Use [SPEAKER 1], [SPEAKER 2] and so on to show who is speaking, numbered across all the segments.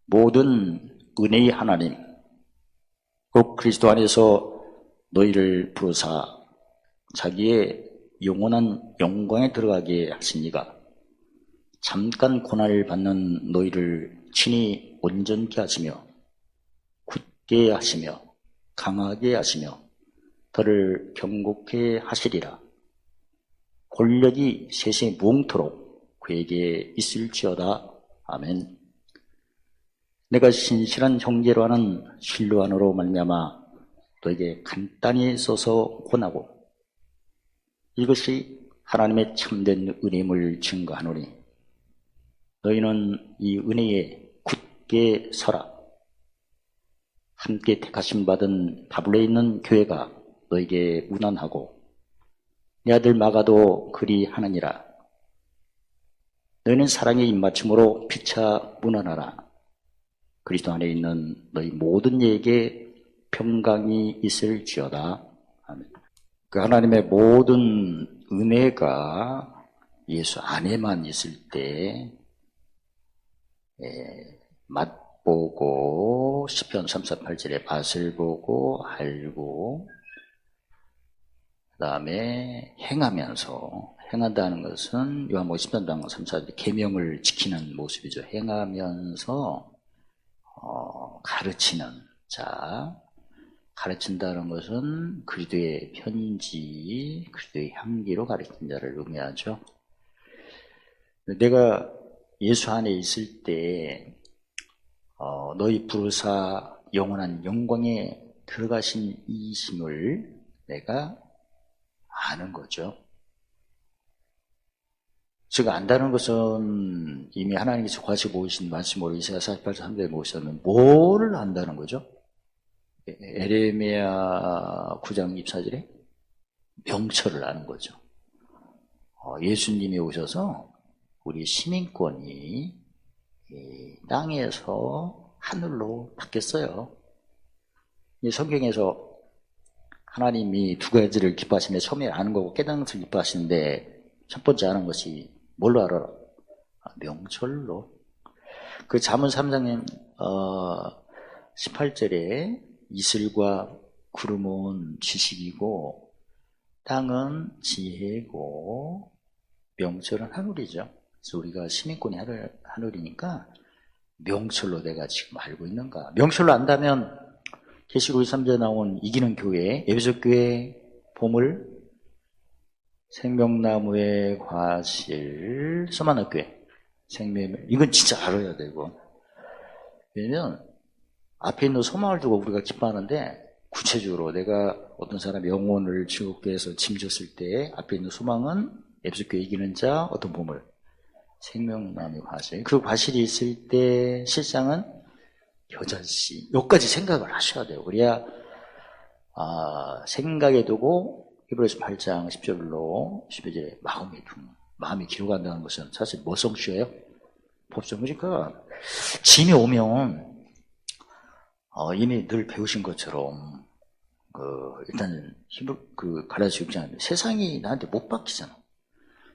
[SPEAKER 1] 모든 은혜의 하나님, 곧 그리스도 안에서 너희를 부르사 자기의 영원한 영광에 들어가게 하시니가 잠깐 고난을 받는 너희를 친히 온전케 하시며 굳게 하시며 강하게 하시며 너를 경고케 하시리라. 권력이 세세 무궁토록 그에게 있을지어다. 아멘. 내가 신실한 형제로 하는 신뢰안으로 말미암아 너에게 간단히 써서 권하고 이것이 하나님의 참된 은혜임을 증거하노니 너희는 이 은혜에 굳게 서라. 함께 택하심 받은 바블로에 있는 교회가 너에게 문안하고 내 아들 마가도 그리 하느니라. 너희는 사랑의 입맞춤으로 피차 문안하라. 그리스도 안에 있는 너희 모든 이에게 평강이 있을지어다. 아멘. 그 하나님의 모든 은혜가 예수 안에만 있을 때 맛보고 시편 348절에 맛을 보고 알고 그 다음에 행한다는 것은 요한복음 10장 3, 4절 계명을 지키는 모습이죠. 행하면서 가르치는 자, 가르친다는 것은 그리스도의 편지, 그리스도의 향기로 가르친 자를 의미하죠. 내가 예수 안에 있을 때 너희 부르사 영원한 영광에 들어가신 이심을 내가 아는 거죠. 즉 안다는 것은 이미 하나님께서 과시 모으신 말씀으로 이사야 48장 3절에 모으셨는 뭐를 안다는 거죠? 에레미야 9장 24절에 명철을 아는 거죠. 예수님이 오셔서 우리 시민권이 땅에서 하늘로 바뀌었어요. 이 성경에서 하나님이 두 가지를 기뻐하시는데 처음에 아는 거고 깨닫는 것을 기뻐하시는데 첫 번째 아는 것이 뭘로 알아라? 명철로. 그 잠언 3장 18절에 이슬과 구름은 지식이고 땅은 지혜고 명철은 하늘이죠. 그래서 우리가 시민권이 하늘이니까 명철로 내가 지금 알고 있는가. 명철로 안다면 계시록 3절에 나온 이기는 교회, 에베소 교회 보물, 생명나무의 과실, 서만화 교회, 이건 진짜 알아야 되고. 왜냐면 앞에 있는 소망을 두고 우리가 기뻐하는데 구체적으로 내가 어떤 사람의 영혼을 지옥에 해서 짐졌을 때 앞에 있는 소망은 에베소 교회 이기는 자, 어떤 보물, 생명나무의 과실. 그 과실이 있을 때 실상은 여전시 여기까지 생각을 하셔야 돼요. 그래야 생각에 두고 히브리서 8장 10절로 11절에 마음이 기록한다는 것은 사실 뭐 성취예요? 법성. 그러니까 짐이 오면 이미 늘 배우신 것처럼 일단 갈라디아 6장 세상이 나한테 못 바뀌잖아.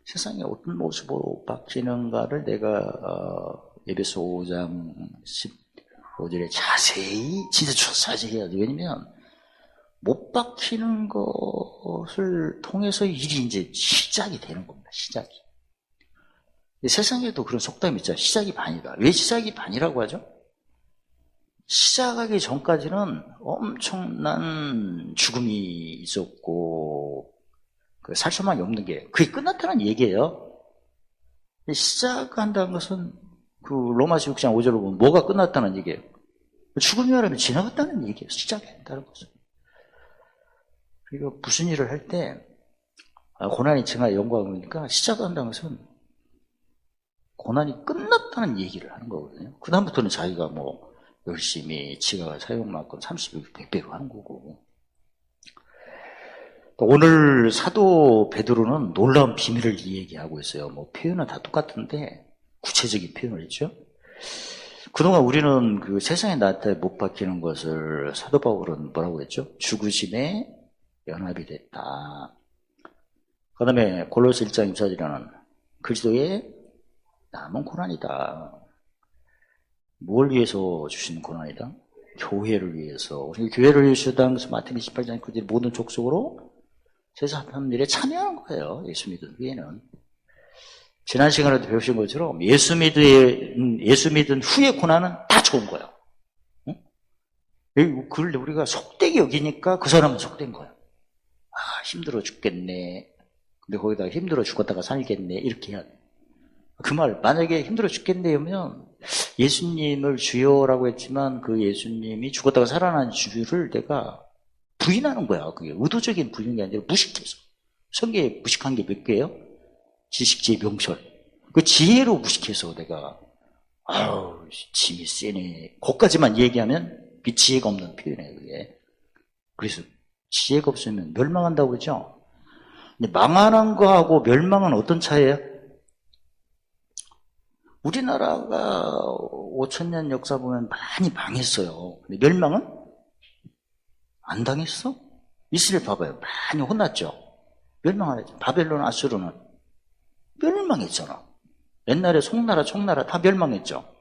[SPEAKER 1] 세상에 어떤 모습으로 바뀌는가를 내가 에베소 5장 15절에 자세히 진짜 자세히 해야 돼. 왜냐면 못 박히는 것을 통해서 일이 이제 시작이 되는 겁니다. 시작이. 세상에도 그런 속담이 있잖아요. 시작이 반이다. 왜 시작이 반이라고 하죠? 시작하기 전까지는 엄청난 죽음이 있었고 살 수만이 없는 게 그게 끝났다는 얘기예요. 시작한다는 것은 그 로마서 6장 5절로 보면 뭐가 끝났다는 얘기예요? 죽음이 말하면 지나갔다는 얘기예요. 시작했다는 것은. 그리고 무슨 일을 할 때 고난이 증하여 영광이니까 시작한다는 것은 고난이 끝났다는 얘기를 하는 거거든요. 그 다음부터는 자기가 뭐 열심히 지가 사용만큼 30배, 100배로 하는 거고. 오늘 사도 베드로는 놀라운 비밀을 얘기하고 있어요. 뭐 표현은 다 똑같은데 구체적인 표현을 했죠. 그동안 우리는 그 세상에 나한테 못 박히는 것을 사도 바울은 뭐라고 했죠? 죽으심에 연합이 됐다. 그 다음에 골로새 1장 24절에는 그리스도의 남은 고난이다. 뭘 위해서 주시는 고난이다? 교회를 위해서. 우리 교회를 위해서 주시다. 마태복음 28장 그 모든 족속으로 제사하는 일에 참여한 거예요. 예수 믿은 후에는. 지난 시간에도 배우신 것처럼 예수 믿은 후의 고난은 다 좋은 거예요. 응? 그걸 우리가 속되게 여기니까 그 사람은 속된 거예요. 아, 힘들어 죽겠네. 근데 거기다가 힘들어 죽었다가 살겠네. 이렇게 해야 돼. 그 말, 만약에 힘들어 죽겠네면 예수님을 주여라고 했지만 그 예수님이 죽었다가 살아난 주를 내가 부인하는 거야. 그게 의도적인 부인이 아니라 무식해서. 성경에 무식한 게 몇 개예요? 지식지의 명철. 그 지혜로 무식해서 내가 아우 짐이 세네. 거기까지만 얘기하면 지혜가 없는 표현이에요. 그게. 그래서 지혜가 없으면 멸망한다고 그러죠. 근데 망하는 거하고 멸망은 어떤 차이예요? 우리나라가 5,000년 역사 보면 많이 망했어요. 근데 멸망은 안 당했어? 이스라엘 봐봐요. 많이 혼났죠. 멸망 안 했죠. 바벨론, 아수르는 멸망했잖아. 옛날에 송나라, 총나라 다 멸망했죠.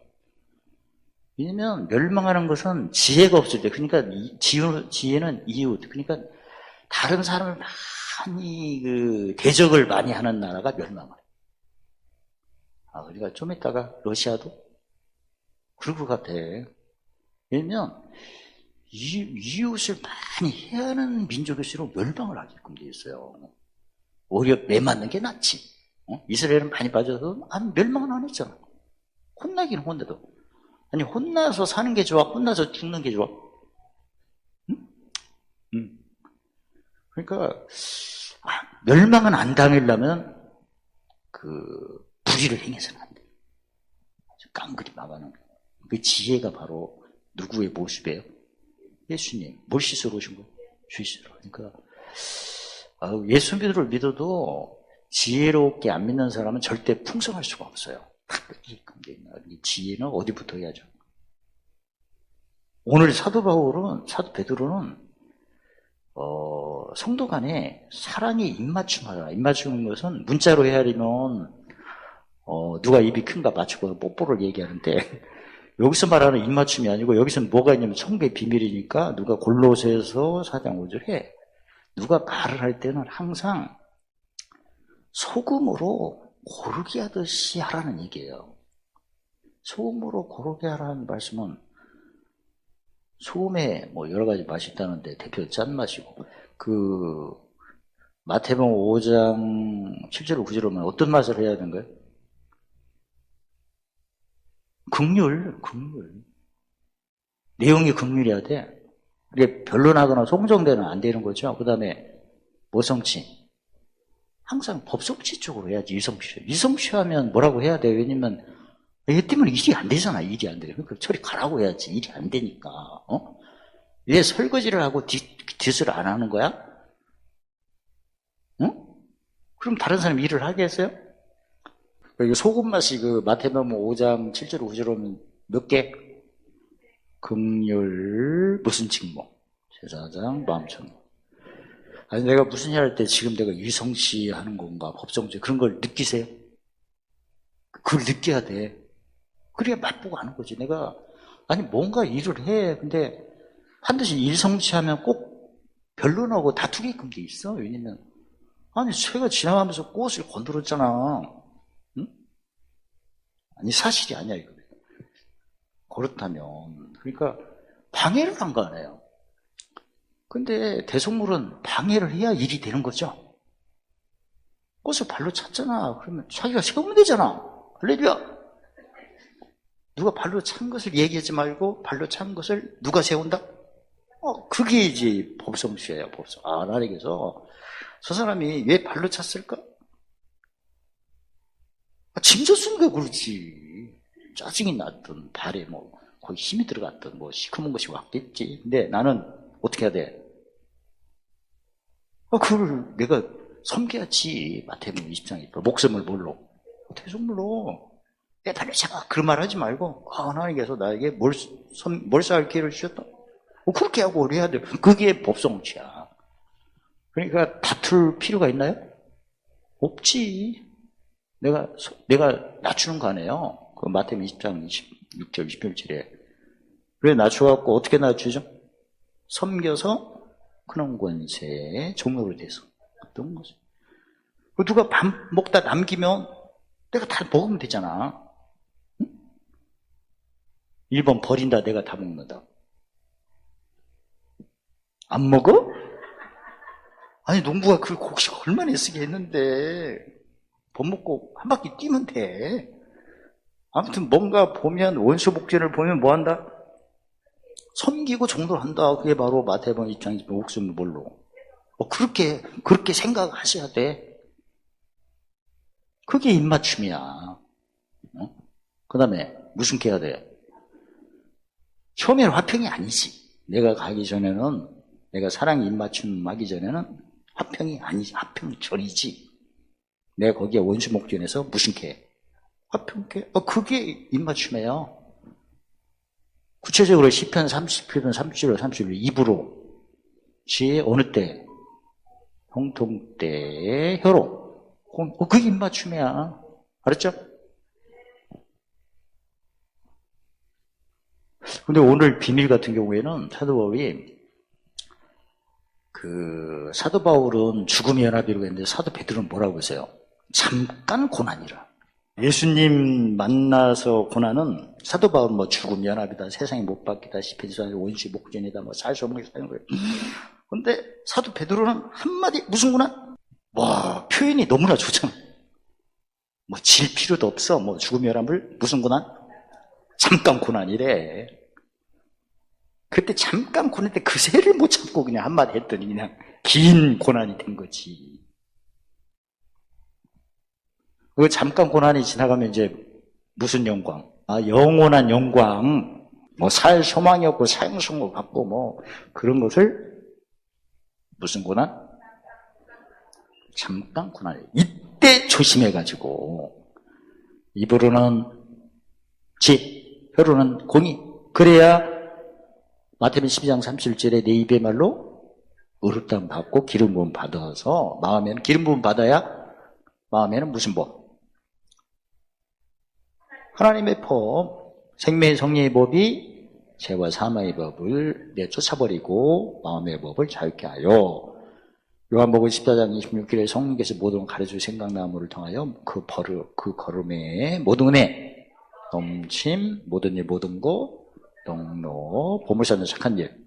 [SPEAKER 1] 왜냐면 멸망하는 것은 지혜가 없을 때, 그러니까 지혜는 이웃, 그러니까 다른 사람을 많이 대적을 많이 하는 나라가 멸망을 해요. 아, 우리가 좀 이따가 러시아도 그럴 것 같아. 왜냐면 이웃을 많이 해하는 민족일수록 멸망을 하게끔 돼 있어요. 오히려 매 맞는 게 낫지. 이스라엘은 많이 빠져서 멸망은 안 했잖아. 혼나기는 혼내도. 아니 혼나서 사는 게 좋아? 혼나서 죽는 게 좋아? 응? 그러니까 멸망은 안 당하려면 불의를 행해서는 안 돼. 깡그리 막아놓은 그 지혜가 바로 누구의 모습이에요? 예수님. 뭘 씻으러 오신 거예요? 주시러. 그러니까 예수 믿어도 지혜롭게 안 믿는 사람은 절대 풍성할 수가 없어요. 지혜는 어디부터 해야죠? 오늘 사도 베드로는 성도 간에 사랑의 입맞춤하라. 입맞추는 것은 문자로 헤아리면 누가 입이 큰가 맞추고 뽀뽀를 얘기하는데 여기서 말하는 입맞춤이 아니고 여기서는 뭐가 있냐면 성배의 비밀이니까 누가 골로새서 4장 5절에 누가 말을 할 때는 항상 소금으로 고르게 하듯이 하라는 얘기예요. 소금으로 고르게 하라는 말씀은 소금에 뭐 여러 가지 맛이 있다는데 대표 짠맛이고 마태복음 5장 7절 9절로면 어떤 맛을 해야 되는 거예요? 긍휼. 내용이 긍휼해야 돼. 이게 변론하거나 송정대는 안 되는 거죠. 그 다음에 모성치. 항상 법성치 쪽으로 해야지. 이성취하면 뭐라고 해야 돼요? 왜냐면 얘 때문에 일이 안 되잖아. 일이 안 돼. 그러니까 저리 가라고 해야지. 일이 안 되니까. 왜 설거지를 하고 뒷을 안 하는 거야? 응? 그럼 다른 사람이 일을 하게 했어요? 소금 맛이 마태복음 5장 7절 9절 오면 몇 개? 긍휼 무슨 직목? 제사장 마음처럼. 아니 내가 무슨 일 할 때 지금 내가 유성시 하는 건가 법정제 그런 걸 느끼세요? 그걸 느껴야 돼. 그래야 맛보고 하는 거지. 내가 아니 뭔가 일을 해. 근데 반드시 일성취하면 꼭 변론하고 다투게끔 돼 있어. 왜냐면 아니 새가 지나가면서 꽃을 건드렸잖아. 응? 아니 사실이 아니야 이거. 그렇다면 그러니까 방해를 한 거 아니에요. 근데 대속물은 방해를 해야 일이 되는 거죠. 꽃을 발로 찼잖아. 그러면 자기가 세우면 되잖아. 할렐루야. 누가 발로 찬 것을 얘기하지 말고 발로 찬 것을 누가 세운다? 그게 이제 법성시예요. 법성. 나에게서 저 사람이 왜 발로 찼을까? 짐졌으니까 그렇지. 짜증이 났든 발에 거의 힘이 들어갔든 시커먼 것이 왔겠지. 근데 나는 어떻게 해야 돼? 그걸 내가 섬겨야지. 마태복음 20장에 목숨을 뭘로? 대속물로. 내 발로 차가. 그런 말 하지 말고 하나님께서 나에게 몰사할 기회를 주셨다. 그렇게 하고 그래야 돼. 그게 법성치야. 그러니까 다툴 필요가 있나요? 없지. 내가 낮추는 거 아니에요. 마태복음 20장 6절, 6절에. 그래, 낮춰갖고 어떻게 낮추죠? 섬겨서 큰 권세의 종로로 돼서. 어떤 거죠? 누가 밥 먹다 남기면 내가 다 먹으면 되잖아. 응? 1번 버린다, 내가 다 먹는다. 안 먹어? 아니, 농부가 그 곡식 얼마나 쓰게 했는데, 밥 먹고 한 바퀴 뛰면 돼. 아무튼 뭔가 보면, 원수 복제를 보면 뭐 한다? 섬기고 종도를 한다. 그게 바로 마태복음 입장이지, 옥수는 뭘로. 그렇게 생각하셔야 돼. 그게 입맞춤이야. 어? 그 다음에, 무슨 게 해야 돼? 처음에는 화평이 아니지. 내가 가기 전에는, 내가 사랑 입맞춤 하기 전에는 화평이 아니지. 화평절이지. 내가 거기에 원수 목전에서 무슨 게? 화평게? 그게 입맞춤이에요. 구체적으로 시편 30편 30절 31절 입으로 지혜 어느 때? 형통 때의 혀로. 그게 입맞춤이야. 알았죠? 근데 오늘 비밀 같은 경우에는 사도 바울이 사도 바울은 죽음의 연합이라고 했는데 사도 베드로는 뭐라고 했어요? 잠깐 고난이라. 예수님 만나서 고난은 사도 바울은 뭐 죽음 연합이다, 세상에 못 박히다, 시편사 원시 목전이다, 뭐 살소문이 사는 거예요. 근데 사도 베드로는 한마디 무슨 고난? 와, 표현이 너무나 좋잖아. 뭐 질 필요도 없어. 뭐 죽음의 연합을 무슨 고난? 잠깐 고난이래. 그때 잠깐 고난 때 그새를 못 참고 그냥 한마디 했더니 그냥 긴 고난이 된 거지. 그 잠깐 고난이 지나가면 이제 무슨 영광? 영원한 영광. 뭐 살 소망이 없고 사형선고 받고 뭐 그런 것을 무슨 고난? 잠깐 고난. 이때 조심해가지고 입으로는 지, 혀로는 공의. 그래야 마태복음 12장 37절에 내 입의 말로 의롭다함 받고 기름 부음 받아서 마음에는 기름 부음 받아야 마음에는 무슨 법? 하나님의 법, 생명의 성령의 법이 죄와 사망의 법을 내쫓아버리고 마음의 법을 자유케 하여 요한복음 14장 26절에 성령께서 모든 가르쳐 생각나무를 통하여 그 걸음에 모든 은혜, 넘침, 모든 일, 모든 것, 영로, 보물찾는 착한 일,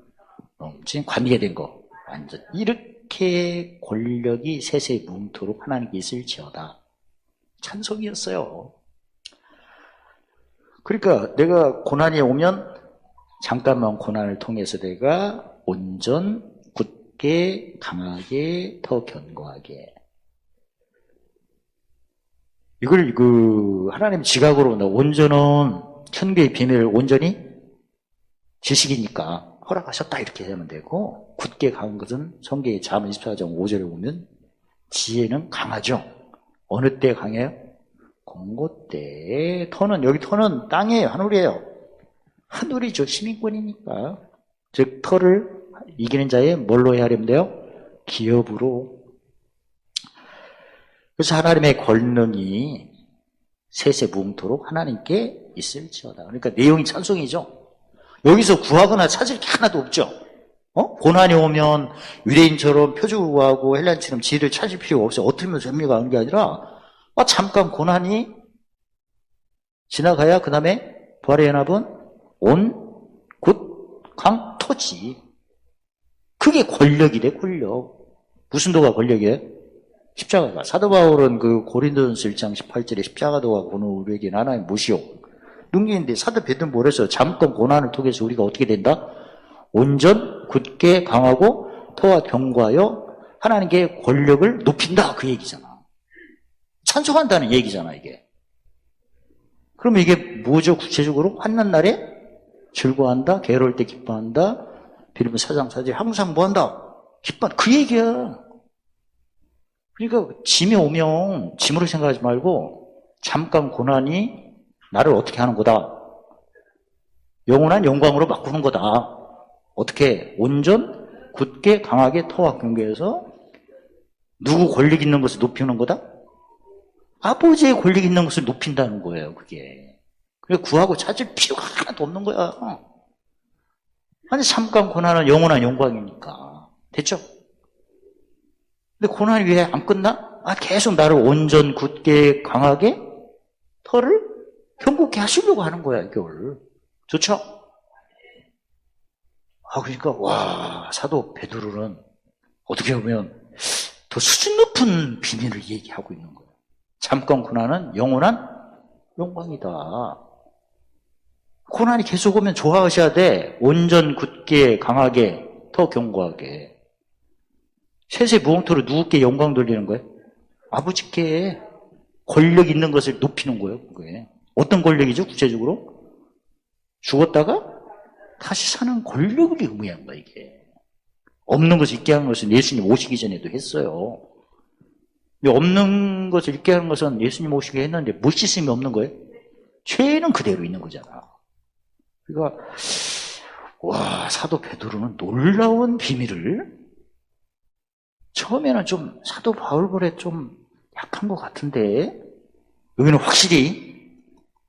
[SPEAKER 1] 넘침, 관리가 된 거, 완전 이렇게 권력이 세세 뭉토록 하나님께 있을지어다. 찬송이었어요. 그러니까 내가 고난이 오면 잠깐만 고난을 통해서 내가 온전, 굳게, 강하게, 더 견고하게. 이걸 하나님 지각으로 본다. 온전은 천국의 비밀을 온전히 지식이니까 허락하셨다 이렇게 하면 되고, 굳게 강한 것은 성경의 잠언 24장 5절에 보면 지혜는 강하죠. 어느 때 강해요? 공고 때. 여기 터는 땅이에요. 하늘이에요. 하늘이죠. 시민권이니까. 즉 터를 이기는 자의 뭘로 해야 하려면 기업으로. 그래서 하나님의 권능이 세세무음토록 하나님께 있을지어다. 그러니까 내용이 찬송이죠. 여기서 구하거나 찾을 게 하나도 없죠. 고난이 오면 유대인처럼 표적을 구하고 헬란처럼 지혜를 찾을 필요가 없어요. 어떻게 하면 재미가 오는 게 아니라 잠깐 고난이 지나가야 그 다음에 부활의 연합은 온, 굿, 강, 토지. 그게 권력이래. 권력. 무슨 도가 권력이에요? 십자가가. 사도 바울은 고린도전서 1장 18절에 십자가도가 고는 우리에게는 하나님 무시요 능력인데, 사도 베드로는 뭐래서 잠깐 고난을 통해서 우리가 어떻게 된다? 온전, 굳게, 강하고 터와 견고하여 하나님께 권력을 높인다. 그 얘기잖아. 찬송한다는 얘기잖아, 이게. 그러면 이게 뭐죠? 구체적으로 환난 날에 즐거워한다, 괴로울 때 기뻐한다, 빌립보 4장 4절에 항상 뭐한다? 기뻐한다. 그 얘기야. 그러니까 짐이 오면 짐으로 생각하지 말고 잠깐 고난이 나를 어떻게 하는 거다? 영원한 영광으로 바꾸는 거다. 어떻게? 온전, 굳게, 강하게, 터와 경계해서 누구 권력 있는 것을 높이는 거다? 아버지의 권력 있는 것을 높인다는 거예요, 그게. 구하고 찾을 필요가 하나도 없는 거야. 아니, 잠깐 고난은 영원한 영광이니까. 됐죠? 근데 고난이 왜 안 끝나? 계속 나를 온전, 굳게, 강하게 터를 경고케 하시려고 하는 거야, 이걸. 좋죠? 그러니까, 사도 베드로는 어떻게 보면 더 수준 높은 비밀을 얘기하고 있는 거예요. 잠깐 고난은 영원한 영광이다. 고난이 계속 오면 좋아하셔야 돼. 온전, 굳게, 강하게, 더 견고하게. 셋의 무엉터로 누구께 영광 돌리는 거예요? 아버지께 권력 있는 것을 높이는 거예요. 그게. 어떤 권력이죠? 구체적으로? 죽었다가 다시 사는 권력을 의미한 거예요. 이게. 없는 것을 있게 하는 것은 예수님 오시기 전에도 했어요. 근데 없는 것을 있게 하는 것은 예수님 오시기 했는데 못 씻음이 없는 거예요? 죄는 그대로 있는 거잖아. 그러니까 사도 베드로는 놀라운 비밀을 처음에는 좀 사도 바울보다 좀 약한 것 같은데 여기는 확실히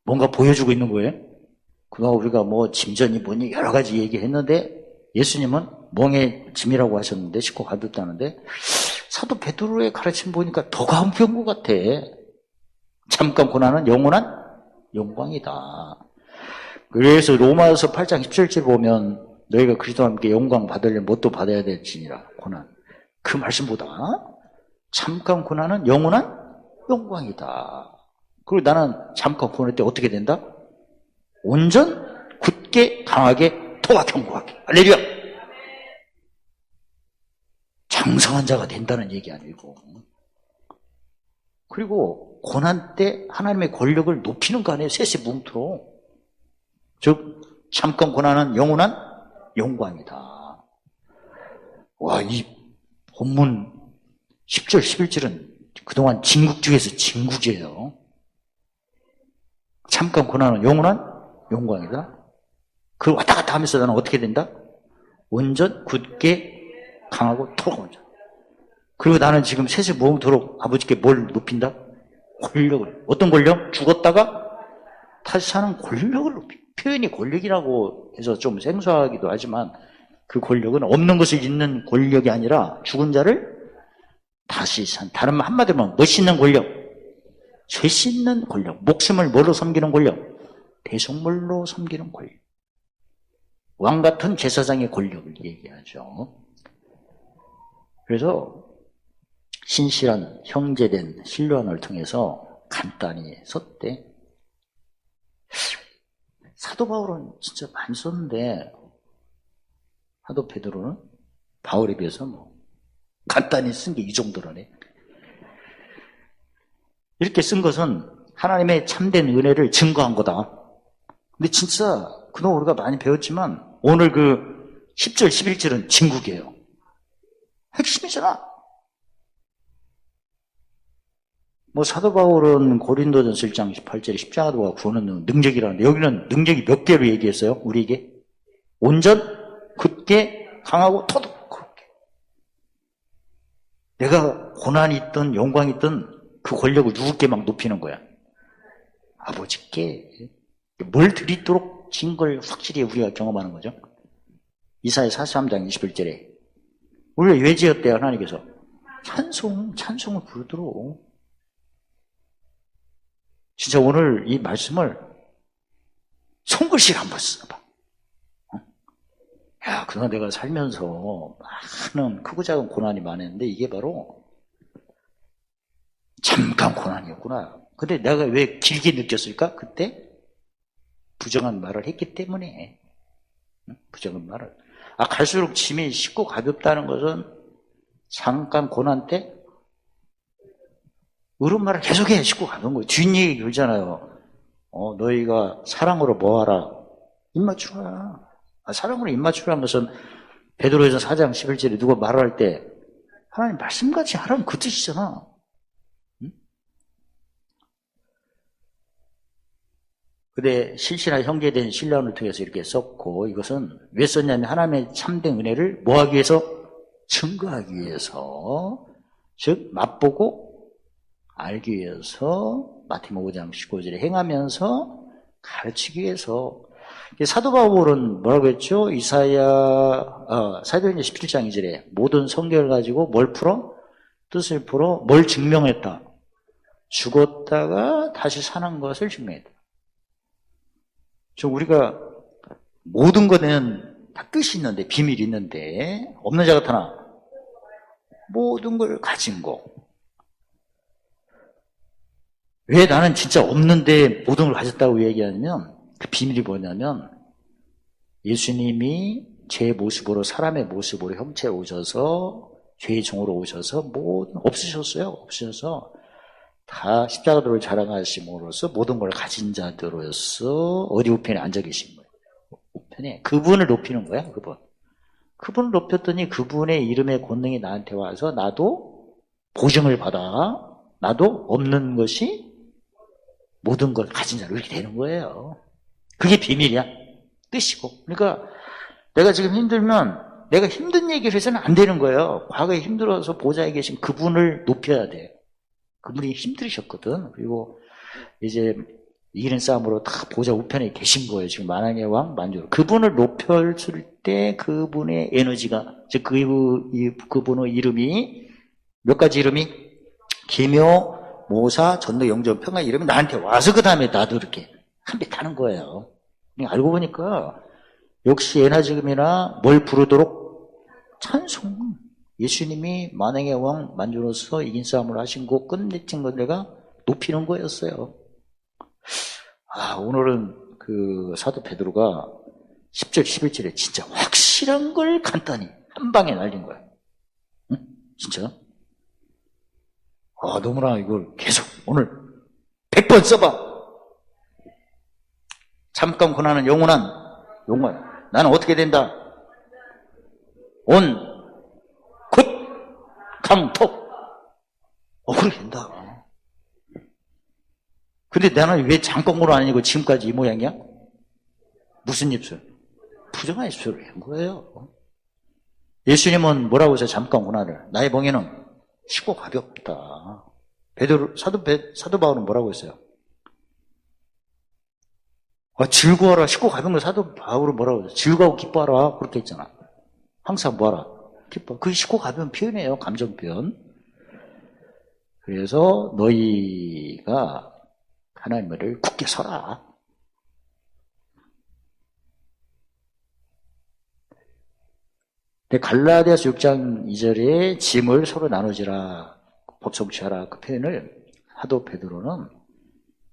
[SPEAKER 1] 뭔가 보여주고 있는 거예요. 그동안 우리가 짐전이 뭐니 여러 가지 얘기했는데 예수님은 멍에 짐이라고 하셨는데 싣고 가볍다는데 사도 베드로의 가르침 보니까 더 가벼운 것 같아. 잠깐 고난은 영원한 영광이다. 그래서 로마서 8장 17절 보면 너희가 그리스도와 함께 영광 받으려면 뭣도 받아야 될지니라. 고난. 그 말씀보다 잠깐 고난은 영원한 영광이다. 그리고 나는 잠깐 고난 때 어떻게 된다? 온전, 굳게, 강하게, 더와 견고하게. 할렐루야! 장성한 자가 된다는 얘기 아니고. 그리고 고난 때 하나님의 권력을 높이는 거 아니에요? 셋의 뭉토로. 즉 잠깐 고난은 영원한 영광이다. 이 본문 10절 11절은 그동안 진국중에서 진국이에요. 잠깐 고난은 영원한 영광이다. 그 왔다 갔다 하면서 나는 어떻게 된다? 온전, 굳게, 강하고 토록 온전. 그리고 나는 지금 셋을 모으도록 아버지께 뭘 높인다? 권력을. 어떤 권력? 죽었다가 다시 사는 권력을 높이. 표현이 권력이라고 해서 좀 생소하기도 하지만 그 권력은 없는 것을 있는 권력이 아니라 죽은 자를 다시 산. 다른 한마디로 멋있는 권력. 죄 씻는 권력. 목숨을 뭐로 섬기는 권력? 대속물로 섬기는 권력. 왕 같은 제사장의 권력을 얘기하죠. 그래서 신실한 형제된 실로안을 통해서 간단히 썼대. 사도 바울은 진짜 많이 썼는데 사도 베드로는 바울에 비해서 간단히 쓴 게 이 정도라네. 이렇게 쓴 것은 하나님의 참된 은혜를 증거한 거다. 근데 진짜 그동안 우리가 많이 배웠지만 오늘 그 10절 11절은 진국이에요. 핵심이잖아. 사도 바울은 고린도전서 1장 18절에 십자가도가 구원은 능력이라는데 여기는 능력이 몇 개로 얘기했어요? 우리에게? 온전, 굳게, 강하고 토독. 그렇게. 내가 고난이 있든 영광이 있든 그 권력을 누구께 막 높이는 거야? 아버지께. 뭘 드리도록 진 걸 확실히 우리가 경험하는 거죠. 이사야 43장 21절에 우리가 왜 지었대요? 하나님께서 찬송을 부르도록. 진짜 오늘 이 말씀을 손글씨를 한번 써봐. 그동안 내가 살면서 많은 크고 작은 고난이 많았는데 이게 바로 잠깐 고난이었구나. 근데 내가 왜 길게 느꼈을까? 그때 부정한 말을 했기 때문에. 부정한 말을. 갈수록 짐이 쉽고 가볍다는 것은 잠깐 고난 때 의로운 말을 계속해 쉽고 가벼운 거예요. 뒷얘기 그러잖아요. 너희가 사랑으로 뭐하라? 입 맞추라. 사랑으로 입 맞추라는 것은 베드로전서 4장 11절에 누가 말할 때 하나님 말씀같이 하라는 그 뜻이잖아. 근데 실신한 형제된 신랑을 통해서 이렇게 썼고 이것은 왜 썼냐면 하나님의 참된 은혜를 뭐하기 위해서? 증거하기 위해서. 즉 맛보고 알기 위해서 마태복음 5장 19절에 행하면서 가르치기 위해서. 사도 바울은 뭐라고 했죠? 사도행전 17장 2절에 모든 성경을 가지고 뭘 풀어? 뜻을 풀어 뭘 증명했다? 죽었다가 다시 사는 것을 증명했다. 우리가 모든 것에는 다 뜻이 있는데, 비밀이 있는데, 없는 자가 나타나 모든 걸 가진 거. 왜 나는 진짜 없는데 모든 걸 가졌다고 얘기하냐면, 그 비밀이 뭐냐면, 예수님이 제 모습으로, 사람의 모습으로 형체로 오셔서, 죄의 종으로 오셔서, 없으셨어요. 없으셔서, 다 십자가도를 자랑하심으로써 모든 걸 가진 자들로서 어디 우편에 앉아 계신 거예요. 우편에. 그분을 높이는 거야, 그분. 그분을 높였더니 그분의 이름의 권능이 나한테 와서 나도 보증을 받아. 나도 없는 것이 모든 걸 가진 자로 이렇게 되는 거예요. 그게 비밀이야. 뜻이고. 그러니까 내가 지금 힘들면 내가 힘든 얘기를 해서는 안 되는 거예요. 과거에 힘들어서 보좌에 계신 그분을 높여야 돼. 그분이 힘들으셨거든. 그리고 이제 이기는 싸움으로 다 보좌 우편에 계신 거예요. 지금 만왕의 왕 만주로. 그분을 높였을 때 그분의 에너지가, 즉 그분의 이름이, 몇 가지 이름이? 기묘, 모사, 전도, 영전, 평화 이름이 나한테 와서 그 다음에 나도 이렇게 한 배 타는 거예요. 알고 보니까 역시 예나 지금이나 뭘 부르도록? 찬송. 예수님이 만왕의 왕 만주로서 이긴 싸움을 하신 거 끝내친 건 내가 높이는 거였어요. 오늘은 그 사도 베드로가 10절 11절에 진짜 확실한 걸 간단히 한 방에 날린 거야. 응? 진짜? 너무나 이걸 계속 오늘 100번 써봐. 잠깐 권하는 영원한 용관. 나는 어떻게 된다? 강톡. 그렇게 된다. 근데 나는 왜 잠깐으로 아니고 지금까지 이 모양이야? 무슨 입술? 부정한 입술을 한 거예요. 예수님은 뭐라고 해서 잠깐 고난을? 나의 멍에는 쉽고 가볍다. 사도 바울은 뭐라고 했어요? 즐거워라. 쉽고 가벼운 거 사도 바울은 뭐라고 했어요? 즐거워 기뻐하라. 그렇게 했잖아. 항상 뭐하라? 기뻐. 그게 쉽고 가벼운 표현이에요. 감정 표현. 그래서 너희가 하나님을 굳게 서라. 갈라디아서 6장 2절에 짐을 서로 나누지라, 법성취하라, 그 표현을 사도 베드로는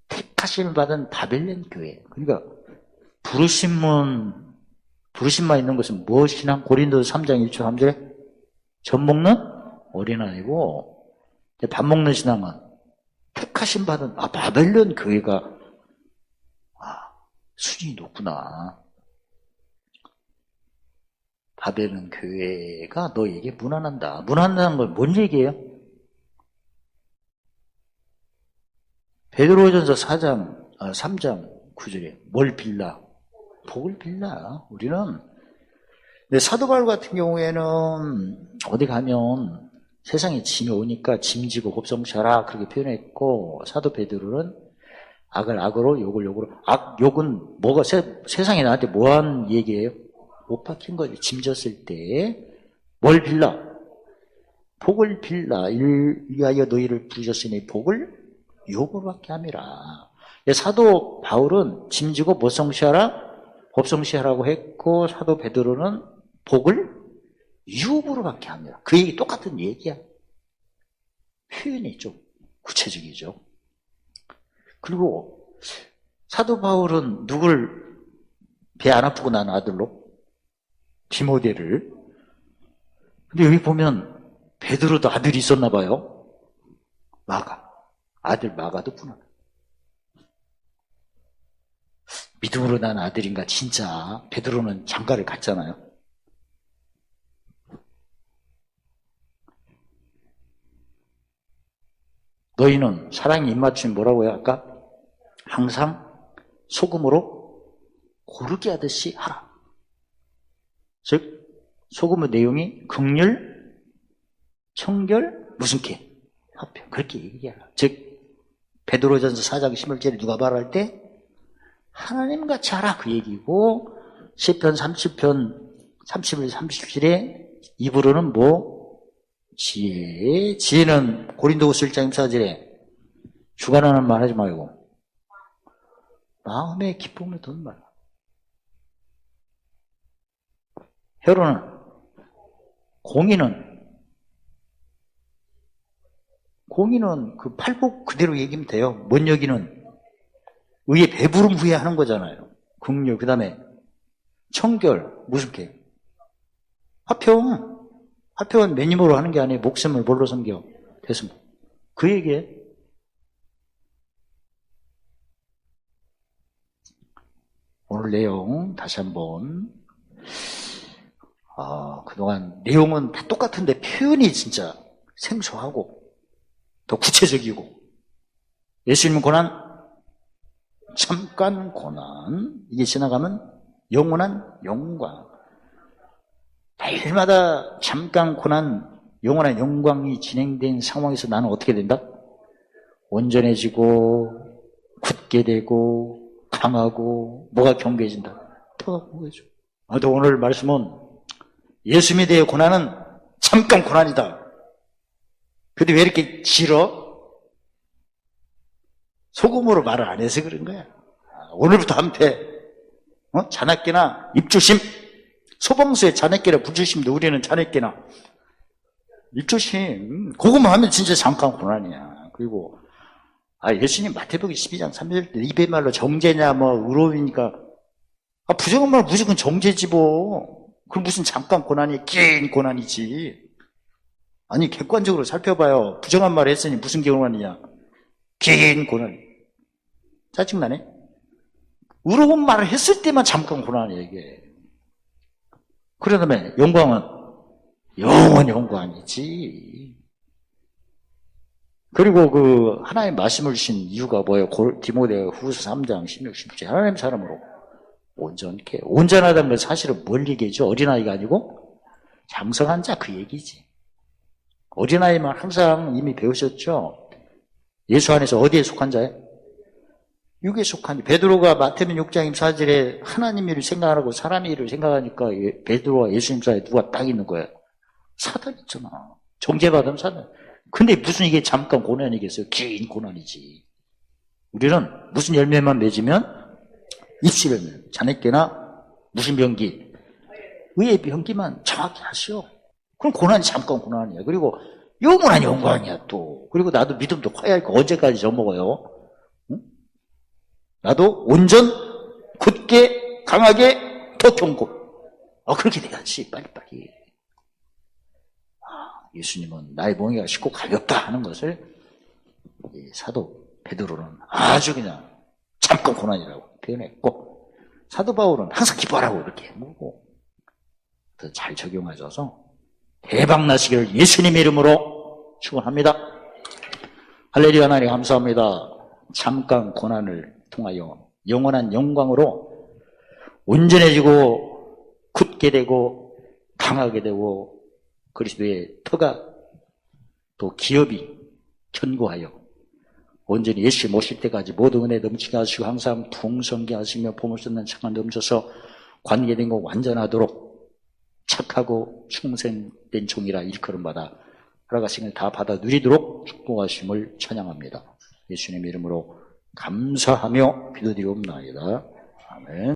[SPEAKER 1] 택하심을 받은 바벨론 교회. 그러니까 부르심만 있는 것은 무엇이나? 고린도서 3장 1절 3절에 젖 먹는 어린아이고, 밥 먹는 신앙은 택하심 받은 바벨론 교회가 수준이 높구나. 바벨론 교회가 너에게 무난한다. 무난하다는 건 뭔 얘기예요? 베드로전서 3장 9절에 뭘 빌라? 복을 빌라. 우리는. 근데 사도 바울 같은 경우에는 어디 가면 세상에 짐이 오니까 짐지고 곱성차라 그렇게 표현했고, 사도 베드로는 악을 악으로, 욕을 욕으로. 욕은 뭐가 세상에 나한테 뭐한 얘기예요? 못 박힌 거지. 짐졌을 때 뭘 빌라? 복을 빌라. 위하여 너희를 부르셨으니 복을 욕으로 받게 함이라. 사도 바울은 짐지고 뭐 성취하라? 법 성취하라고 했고, 사도 베드로는 복을 유업으로 받게 합니다. 그 얘기 똑같은 얘기야. 표현이 좀 구체적이죠. 그리고 사도 바울은 누굴 배 안 아프고 난 아들로? 디모데를. 근데 여기 보면 베드로도 아들이 있었나 봐요. 아들 마가도 구나. 믿음으로 난 아들인가? 진짜 베드로는 장가를 갔잖아요. 너희는 사랑의 입맞춤이 뭐라고 해요? 아까? 항상 소금으로 고르게 하듯이 하라. 즉 소금의 내용이 긍휼, 청결, 무슨 게? 화평. 그렇게 얘기하라. 즉 베드로전서 4장 11절에 누가 말할 때? 하나님 같이 하라 그 얘기고 시편 30편 31, 37에 입으로는 뭐 지혜는 고린도후서 1장 14절에 주관하는 말 하지 말고 마음의 기쁨을 돈 말라. 혀로는 공의는 그 팔복 그대로 얘기하면 돼요. 뭔 여기는 의의 배부름 후에 하는 거잖아요. 긍휼, 그 다음에 청결, 무슨 게? 화평은 몇 힘으로 하는 게 아니에요. 목숨을 뭘로 섬겨? 됐습니다. 그 얘기에 오늘 내용 다시 한번 그동안 내용은 다 똑같은데 표현이 진짜 생소하고 더 구체적이고 예수님은 고난, 잠깐 고난, 이게 지나가면 영원한 영광. 매일마다 잠깐 고난, 영원한 영광이 진행된 상황에서 나는 어떻게 된다? 온전해지고 굳게 되고 강하고 뭐가 경계해진다? 더 경계해져. 또 오늘 말씀은 예수님에 대해 고난은 잠깐 고난이다. 근데 왜 이렇게 길어? 소금으로 말을 안 해서 그런 거야. 오늘부터 한패 자네끼나 입조심, 소방서에 자네끼나 불조심도 우리는 자네끼나 입조심. 그거만 하면 진짜 잠깐 고난이야. 그리고 예수님 마태복음 12장 3절 때 입의 말로 정죄냐 뭐 의로우니까 부정한 말 무조건 정죄지 뭐. 그럼 무슨 잠깐 고난이 긴 고난이지. 아니 객관적으로 살펴봐요. 부정한 말 했으니 무슨 고난이냐. 긴 고난. 짜증나네. 의로운 말을 했을 때만 잠깐 고난이야 이게. 그러다음에 영광은 영원 영광이지. 그리고 그 하나님 말씀을 주신 이유가 뭐예요? 디모데 후서 3장 16, 17 하나님 사람으로 온전케. 온전하다는 건 사실은 뭘 얘기해줘? 어린아이가 아니고 장성한 자 그 얘기지. 어린아이만 항상 이미 배우셨죠? 예수 안에서 어디에 속한 자예요? 육에 속한 자. 베드로가 마태복음 6장 24절에 하나님 일을 생각하고 사람 일을 생각하니까 베드로와 예수님 사이에 누가 딱 있는 거야? 사단 있잖아. 정죄받으면 사단. 근데 무슨 이게 잠깐 고난이겠어요? 긴 고난이지. 우리는 무슨 열매만 맺으면 입술 열매. 자네께나 무슨 병기? 의의 병기만 정확히 하시오. 그럼 고난이 잠깐 고난이야. 그리고 영원한 영광이야 또. 그리고 나도 믿음도 커야 할거 언제까지 져먹어요? 응? 나도 온전, 굳게, 강하게, 더 견고. 그렇게 돼야지 빨리빨리. 예수님은 나의 멍에가 쉽고 가볍다 하는 것을 사도 베드로는 아주 그냥 잠깐 고난이라고 표현했고, 사도 바울은 항상 기뻐하라고 이렇게 해보고 더 잘 적용하셔서 대박 나시기를 예수님의 이름으로 축원합니다. 할렐루야. 하나님 감사합니다. 잠깐 고난을 통하여 영원한 영광으로 온전해지고 굳게 되고 강하게 되고 그리스도의 터가 또 기업이 견고하여 온전히 예수 모실 때까지 모든 은혜 넘치게 하시고 항상 풍성게 하시며 보물 쏟는 창을 넘쳐서 관계된 거 완전하도록 착하고 충성된 종이라 일컬음받아 허락하신 걸 다 받아 누리도록 축복하심을 찬양합니다. 예수님 이름으로 감사하며 기도드리옵나이다. 아멘.